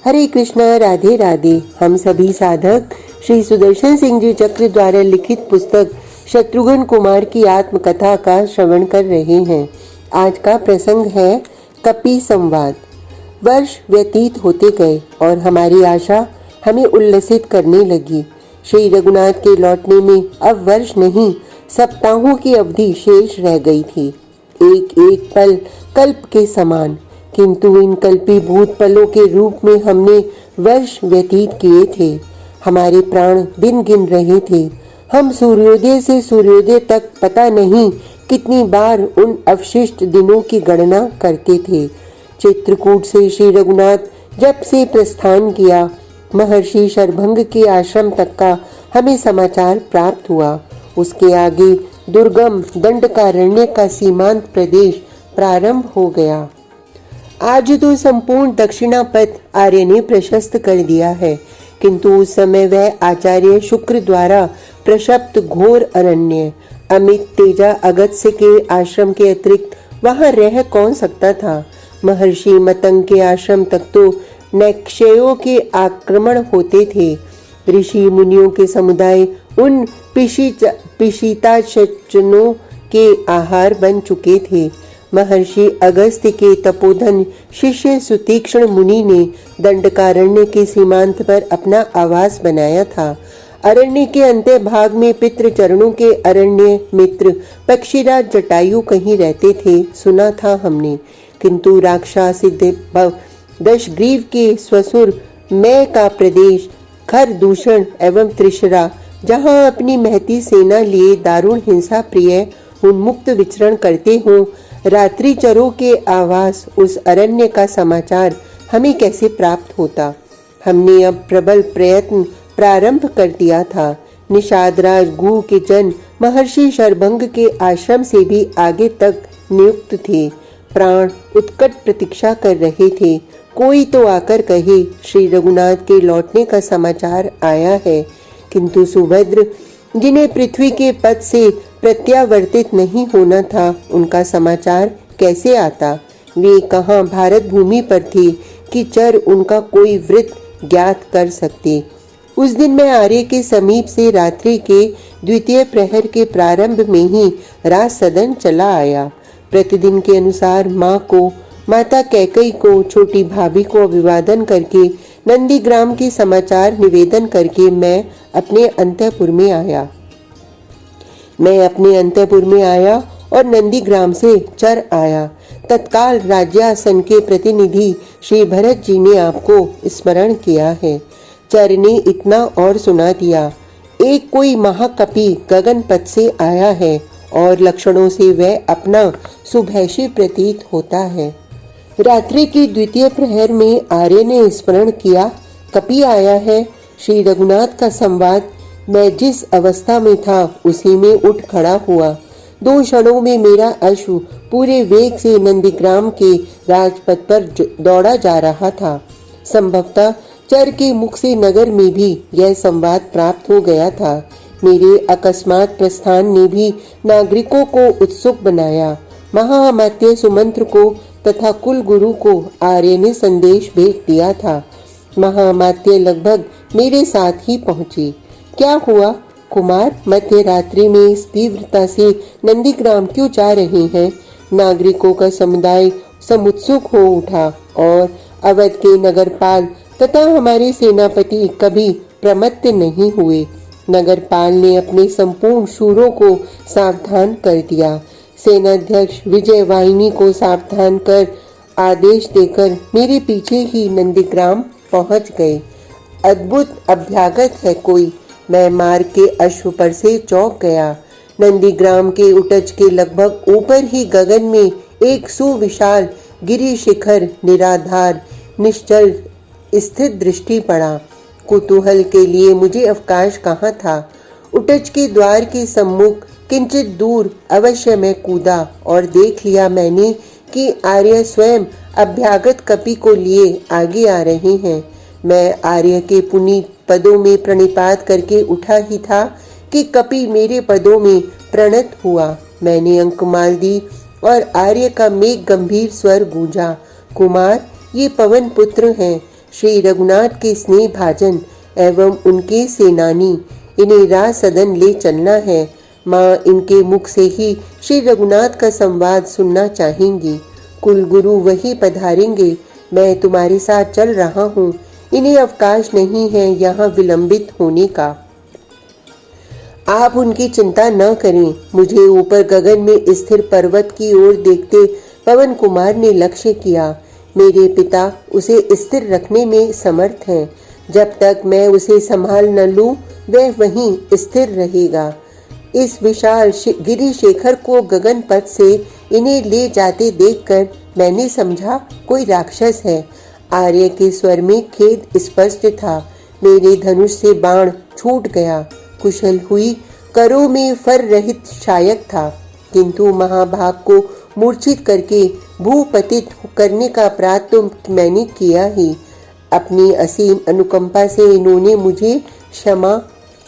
हरे कृष्णा, राधे राधे। हम सभी साधक श्री सुदर्शन सिंह जी चक्र द्वारा लिखित पुस्तक शत्रुघ्न कुमार की आत्मकथा का श्रवण कर रहे हैं। आज का प्रसंग है कपि संवाद। वर्ष व्यतीत होते गए और हमारी आशा हमें उल्लसित करने लगी। श्री रघुनाथ के लौटने में अब वर्ष नहीं, सप्ताहों की अवधि शेष रह गई थी। एक एक पल कल्प के समान, किंतु इन कल्पीभूत पलों के रूप में हमने वर्ष व्यतीत किए थे। हमारे प्राण दिन गिन रहे थे। हम सूर्योदय से सूर्योदय तक पता नहीं कितनी बार उन अवशिष्ट दिनों की गणना करते थे। चित्रकूट से श्री रघुनाथ जब से प्रस्थान किया, महर्षि शरभंग के आश्रम तक का हमें समाचार प्राप्त हुआ। उसके आगे दुर्गम दंडकारण्य का सीमांत प्रदेश प्रारंभ हो गया। आज तो संपूर्ण दक्षिणा पथ आर्य ने प्रशस्त कर दिया है, किंतु उस समय वह आचार्य शुक्र द्वारा प्रशप्त घोर अरण्य अमित तेजा अगस्त्य के आश्रम के अतिरिक्त वहां रह कौन सकता था। महर्षि मतंग के आश्रम तक तो नैक्षयों के आक्रमण होते थे। ऋषि मुनियों के समुदाय उन पिशीताशनों के आहार बन चुके थे। महर्षि अगस्त्य के तपोधन शिष्य सुतीक्ष्ण मुनि ने दंडकारण्य के सीमांत पर अपना आवास बनाया था। अरण्य के अंत्य भाग में पितृ चरणों के अरण्य मित्र पक्षीराज जटायु कहीं रहते थे, सुना था हमने। किंतु राक्षसिद्ध दशग्रीव के स्वसुर मय का प्रदेश खर दूषण एवं त्रिशरा, जहाँ अपनी महती सेना लिए दारुण हिंसा प्रिय उन्मुक्त विचरण करते हों, रात्रिचरों के आवास उस अरण्य का समाचार हमें कैसे प्राप्त होता। हमने अब प्रबल प्रयत्न प्रारंभ कर दिया था। निषादराज गु के जन महर्षि शरभंग के आश्रम से भी आगे तक नियुक्त थे। प्राण उत्कट प्रतीक्षा कर रहे थे, कोई तो आकर कहे श्री रघुनाथ के लौटने का समाचार आया है। किंतु सुभद्र, जिन्हें पृथ्वी के पद से प्रत्यावर्तित नहीं होना था, उनका समाचार कैसे आता। वे कहाँ भारत भूमि पर थे कि चर उनका कोई वृत्त ज्ञात कर सकते। उस दिन मैं आर्य के समीप से रात्रि के द्वितीय प्रहर के प्रारंभ में ही राज सदन चला आया। प्रतिदिन के अनुसार माता कैकई को, छोटी भाभी को अभिवादन करके, नंदीग्राम के समाचार निवेदन करके मैं अपने अंतःपुर में आया और नंदीग्राम से चर आया। तत्काल राज्यासन के प्रतिनिधि श्री भरत जी ने आपको स्मरण किया है। चर ने इतना और सुना दिया, एक कोई महाकपि गगन पथ से आया है और लक्षणों से वह अपना सुभैषी प्रतीत होता है। रात्रि की द्वितीय प्रहर में आर्य ने स्मरण किया, कपि आया है। श्री रघुनाथ का संवाद मैं जिस अवस्था में था उसी में उठ खड़ा हुआ। 2 क्षणों में मेरा अश्व पूरे वेग से नंदीग्राम के राजपथ पर दौड़ा जा रहा था। संभवतः चर के मुख से नगर में भी यह संवाद प्राप्त हो गया था। मेरे अकस्मात प्रस्थान ने भी नागरिकों को उत्सुक बनाया। महाअमात्य सुमंत्र को तथा कुल गुरु को आर्य ने संदेश भेज दिया था। महाअमात्य लगभग मेरे साथ ही पहुंचे। क्या हुआ कुमार, मध्य रात्रि में इस तीव्रता से नंदीग्राम क्यों जा रहे हैं। नागरिकों का समुदाय समुत्सुक हो उठा और अवध के नगरपाल तथा हमारे सेनापति कभी प्रमत्त नहीं हुए। नगरपाल ने अपने संपूर्ण शूरों को सावधान कर दिया। सेनाध्यक्ष विजय वाहिनी को सावधान कर आदेश देकर मेरे पीछे ही नंदीग्राम पहुंच गए। अद्भुत अभ्यागत है कोई, मैं मार्ग के अश्व पर से चौंक गया। नंदीग्राम के उटज के लगभग ऊपर ही गगन में एक सुविशाल गिरि शिखर निराधार निश्चल स्थित दृष्टि पड़ा। कुतूहल के लिए मुझे अवकाश कहाँ था। उटज के द्वार के सम्मुख किंचित दूर अवश्य मैं कूदा और देख लिया मैंने कि आर्य स्वयं अभ्यागत कपि को लिए आगे आ रहे हैं। मैं आर्य के पुनीत पदों में प्रणिपात करके उठा ही था कि कपि मेरे पदों में प्रणत हुआ। मैंने अंकुमाल दी और आर्य का मेघ गंभीर स्वर गूंजा, कुमार, ये पवन पुत्र हैं। श्री रघुनाथ के स्नेह भाजन एवं उनके सेनानी, इन्हें राज सदन ले चलना है। माँ इनके मुख से ही श्री रघुनाथ का संवाद सुनना चाहेंगी। कुल गुरु वही पधारेंगे। मैं तुम्हारे साथ चल रहा हूँ। इन्हें अवकाश नहीं है यहाँ विलंबित होने का। आप उनकी चिंता न करें। मुझे ऊपर गगन में स्थिर पर्वत की ओर देखते पवन कुमार ने लक्ष्य किया। मेरे पिता उसे स्थिर रखने में समर्थ हैं। जब तक मैं उसे संभाल न लूं, वह वहीं स्थिर रहेगा। इस विशाल गिरी शेखर को गगन पथ से इन्हें ले जाते देखकर मैंने समझा कोई राक्षस है। आर्य के स्वर में खेद स्पष्ट था। मेरे धनुष से बाण छूट गया। कुशल हुई करों में फर रहित शायक था, किंतु महाभाग को मूर्छित करके भूपतित करने का अपराध तो मैंने किया ही। अपनी असीम अनुकंपा से इन्होंने मुझे क्षमा।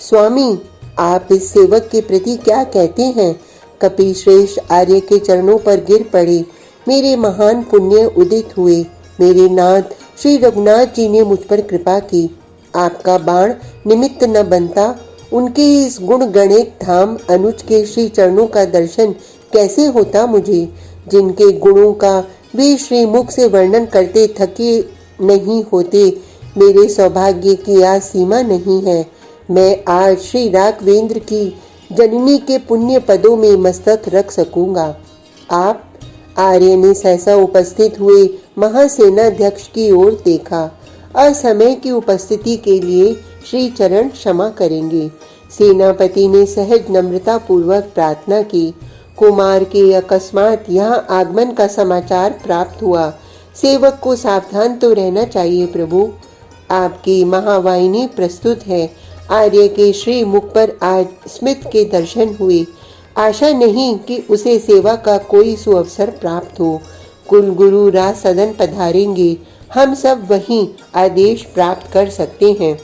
स्वामी, आप इस सेवक के प्रति क्या कहते हैं? कपि श्रेष्ठ आर्य के चरणों पर गिर पड़े। मेरे महान पुण्य उदित हुए। मेरे नाथ श्री रघुनाथ जी ने मुझ पर कृपा की। आपका बाण निमित्त न बनता। उनके इस गुण गणित धाम अनुज के श्री चरणों का दर्शन कैसे होता मुझे, जिनके गुणों का वे श्री मुख से वर्णन करते थके नहीं होते। मेरे सौभाग्य की आज सीमा नहीं है। मैं आज श्री राघवेंद्र की जननी के पुण्य पदों में मस्तक रख सकूंगा। आप? आर्य ने सहसा उपस्थित हुए महासेनाध्यक्ष की ओर देखा। असमय की उपस्थिति के लिए श्री चरण क्षमा करेंगे। सेनापति ने सहज नम्रता पूर्वक प्रार्थना की। कुमार के अकस्मात यहाँ आगमन का समाचार प्राप्त हुआ। सेवक को सावधान तो रहना चाहिए प्रभु। आपकी महावाहिनी प्रस्तुत है। आर्य के श्री मुख पर आज स्मित के दर्शन हुए। आशा नहीं कि उसे सेवा का कोई सुअवसर प्राप्त हो। कुल गुरु राज सदन पधारेंगे। हम सब वहीं आदेश प्राप्त कर सकते हैं।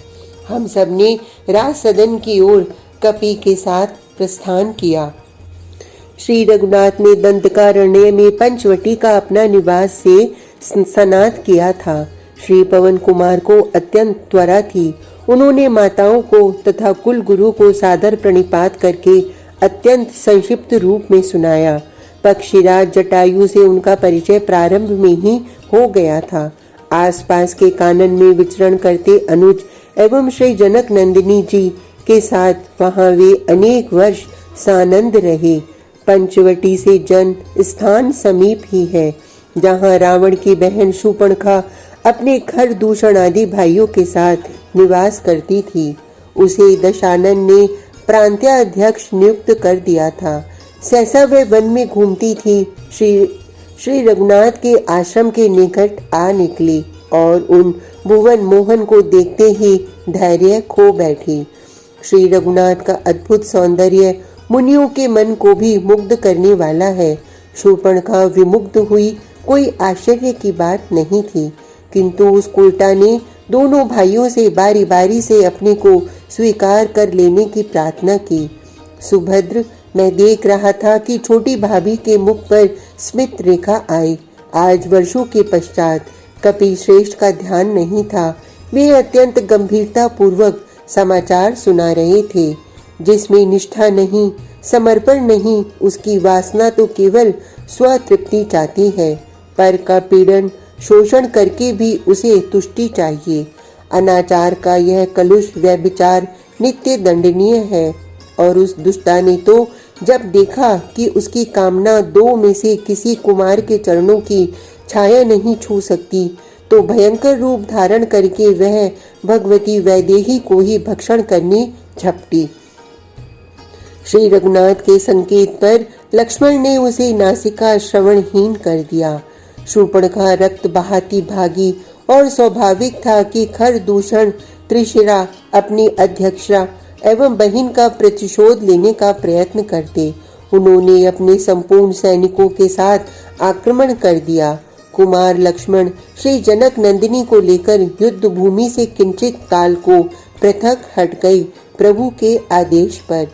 हम सब ने राज सदन की ओर कपि के साथ प्रस्थान किया। श्री रघुनाथ ने दंतकारण्य में पंचवटी का अपना निवास से स्नात किया था। श्री पवन कुमार को अत्यंत त्वरा थी। उन्होंने माताओं को तथा कुल गुरु को सादर प्रणिपात करके अत्यंत संक्षिप्त रूप में सुनाया। पक्षीराज जटायु से उनका परिचय प्रारंभ में ही हो गया था। आसपास के कानन में विचरण करते अनुज एवं श्री जनक नंदिनी जी के साथ वहां वे अनेक वर्ष सानंद रहे। पंचवटी से जन स्थान समीप ही है, जहां रावण की बहन शूर्पणखा अपने खर दूषण आदि भाइयों के साथ निवास करती थी। उसे दशानन ने प्रांत्याध्यक्ष नियुक्त कर दिया था। सहसा वह वन में घूमती थी। श्री रघुनाथ के आश्रम के निकट आ निकली और उन भुवन मोहन को देखते ही धैर्य खो बैठी। श्री रघुनाथ का अद्भुत सौंदर्य मुनियों के मन को भी मुग्ध करने वाला है। शूर्पणखा विमुग्ध हुई कोई आश्चर्य की बात नहीं थी, किंतु उस उल्टा ने दोनों भाइयों से बारी बारी से अपने को स्वीकार कर लेने की प्रार्थना की। सुभद्र, मैं देख रहा था कि छोटी भाभी के मुख पर स्मित रेखा आई। आज वर्षों के पश्चात कपि श्रेष्ठ का ध्यान नहीं था। वे अत्यंत गंभीरता पूर्वक समाचार सुना रहे थे। जिसमें निष्ठा नहीं, समर्पण नहीं, उसकी वासना तो केवल स्वतृप्ति चाहती है। पर का पीड़न शोषण करके भी उसे तुष्टि चाहिए। अनाचार का यह कलुष व्यभिचार नित्य दंडनीय है। और उस दुष्टा ने तो जब देखा कि उसकी कामना दो में से किसी कुमार के चरणों की छाया नहीं छू सकती, तो भयंकर रूप धारण करके वह भगवती वैदेही को ही भक्षण करने झपटी। श्री रघुनाथ के संकेत पर लक्ष्मण ने उसे नासिका श्रवणहीन कर दिया। शूर्पणखा रक्त बहाती भागी और स्वाभाविक था कि खर दूषण त्रिशिरा अपनी अध्यक्षा एवं बहन का प्रतिशोध लेने का प्रयत्न करते। उन्होंने अपने संपूर्ण सैनिकों के साथ आक्रमण कर दिया। कुमार लक्ष्मण श्री जनक नंदिनी को लेकर युद्ध भूमि से किंचित काल को पृथक हट गई। प्रभु के आदेश पर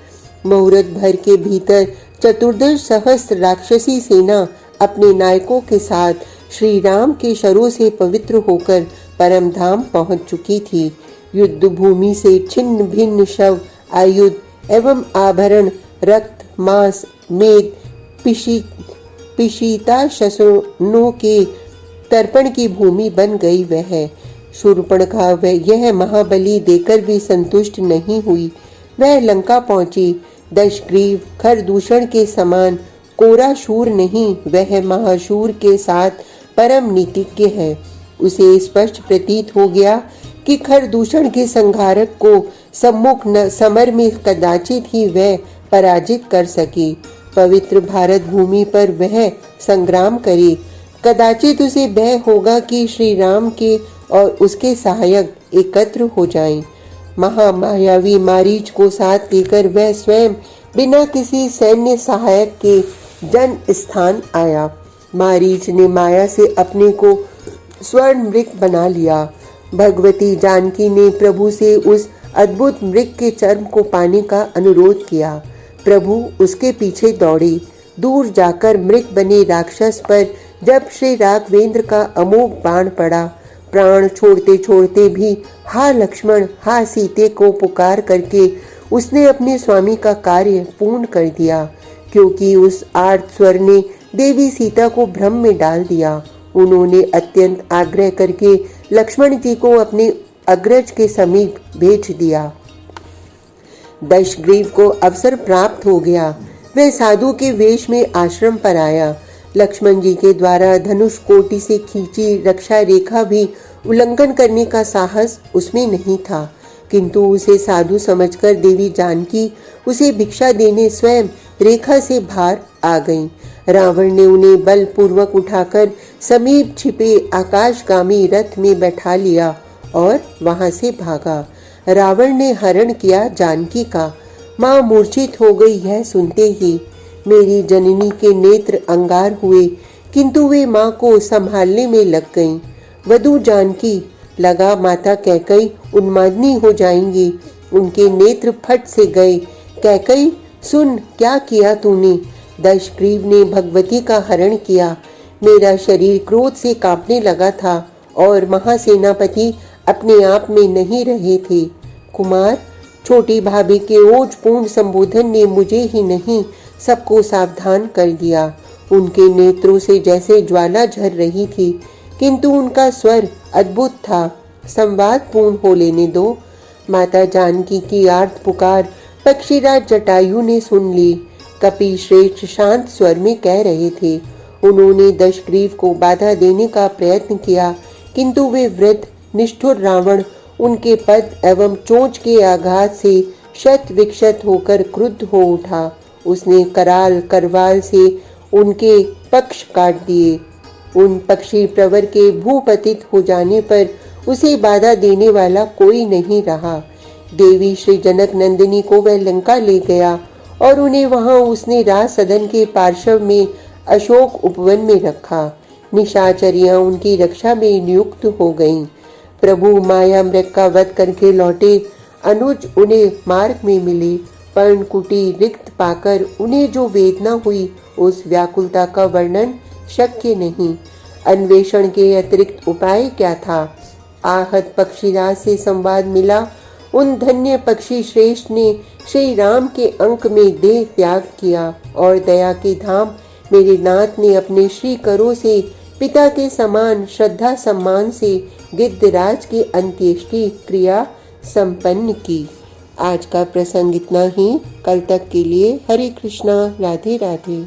मुहूर्त भर के भीतर चतुर्दश सहस्त्र राक्षसी सेना अपने नायकों के साथ श्री राम के शरों से पवित्र होकर परम धाम पहुंच चुकी थी। युद्ध भूमि से छिन्न भिन्न शव, आयुध एवं आभरण, रक्त, मांस, मेद, पिशीता शसनों के तर्पण की भूमि बन गई। वह शूर्पणखा यह महाबली देकर भी संतुष्ट नहीं हुई। वह लंका पहुंची। दशग्रीव खरदूषण के समान कोरा शूर नहीं, वह महाशूर के साथ परम नीतिज्ञ है। उसे स्पष्ट प्रतीत हो गया कि खरदूषण के संहारक को सम्मुख समर में कदाचित ही वह पराजित कर सके। पवित्र भारत भूमि पर वह संग्राम करे। कदाचित उसे भय होगा कि श्री राम के और उसके सहायक एकत्र हो जाएं। महामायावी मारीच को साथ लेकर वह स्वयं बिना किसी सैन्य सहायक के जन स्थान आया। मारीच ने माया से अपने को स्वर्ण मृग बना लिया। भगवती जानकी ने प्रभु से उस अद्भुत मृग के चर्म को पाने का अनुरोध किया। प्रभु उसके पीछे दौड़े। दूर जाकर मृग बने राक्षस पर जब श्री राघवेंद्र का अमोघ बाण पड़ा, प्राण छोड़ते छोड़ते भी हा लक्ष्मण, हा सीते को पुकार करके उसने अपने स्वामी का कार्य पूर्ण कर दिया, क्योंकि उस आर्त स्वर ने देवी सीता को भ्रम में डाल दिया। उन्होंने अत्यंत आग्रह करके लक्ष्मण जी को अपने अग्रज के समीप भेज दिया। दशग्रीव को अवसर प्राप्त हो गया। वह साधु के वेश में आश्रम पर आया। लक्ष्मण जी के द्वारा धनुष कोटि से खींची रक्षा रेखा भी उल्लंघन करने का साहस उसमें नहीं था, किंतु उसे साधु समझकर देवी जानकी उसे भिक्षा देने स्वयं रेखा से बाहर आ गईं। रावण ने उन्हें बलपूर्वक उठाकर समीप छिपे आकाशगामी रथ में बैठा लिया और वहां से भागा। रावण ने हरण किया जानकी का। मां मूर्छित हो गई। यह सुनते ही मेरी जननी के नेत्र अंगार हुए, किंतु वे मां को संभालने में लग गईं। वधू जानकी लगा माता कैकई उन्मादनी हो जाएंगी। उनके नेत्र फट से गए। कैकई सुन, क्या किया तूने? दशग्रीव ने भगवती का हरण किया। मेरा शरीर क्रोध से कांपने लगा था और महासेनापति अपने आप में नहीं रहे थे। कुमार, छोटी भाभी के ओजपूर्ण संबोधन ने मुझे ही नहीं सबको सावधान कर दिया। उनके नेत्रों से जैसे ज्वाला झर रही थी, किंतु उनका स्वर अद्भुत था। संवाद पूर्ण हो लेने दो। माता जानकी की आर्त पुकार पक्षीराज जटायु ने सुन ली। कपि श्रेष्ठ शांत स्वर में कह रहे थे। उन्होंने दशग्रीव को बाधा देने का प्रयत्न किया, किंतु वे वृद्ध निष्ठुर रावण उनके पद एवं चोंच के आघात से शत विक्षत होकर क्रुद्ध हो उठा। उसने कराल करवाल से उनके पक्ष काट दिए। उन पक्षी प्रवर के भूपतित हो जाने पर उसे बाधा देने वाला कोई नहीं रहा। देवी श्री जनक नंदिनी को वह लंका ले गया और उन्हें वहां उसने राज सदन के पार्श्व में अशोक उपवन में रखा। निशाचरियां उनकी रक्षा में नियुक्त हो गईं। प्रभु माया मृग का वध करके लौटे। अनुज उन्हें मार्ग में मिले। पर्णकुटी रिक्त पाकर उन्हें जो वेदना हुई, उस व्याकुलता का वर्णन शक्य नहीं। अन्वेषण के अतिरिक्त उपाय क्या था? आहत पक्षीराज से संवाद मिला। उन धन्य पक्षी श्रेष्ठ ने श्री राम के अंक में देह त्याग किया और दया के धाम मेरे नाथ ने अपने श्री करों से पिता के समान श्रद्धा सम्मान से गिद्धराज की अंत्येष्टि क्रिया संपन्न की। आज का प्रसंग इतना ही। कल तक के लिए हरे कृष्णा, राधे राधे।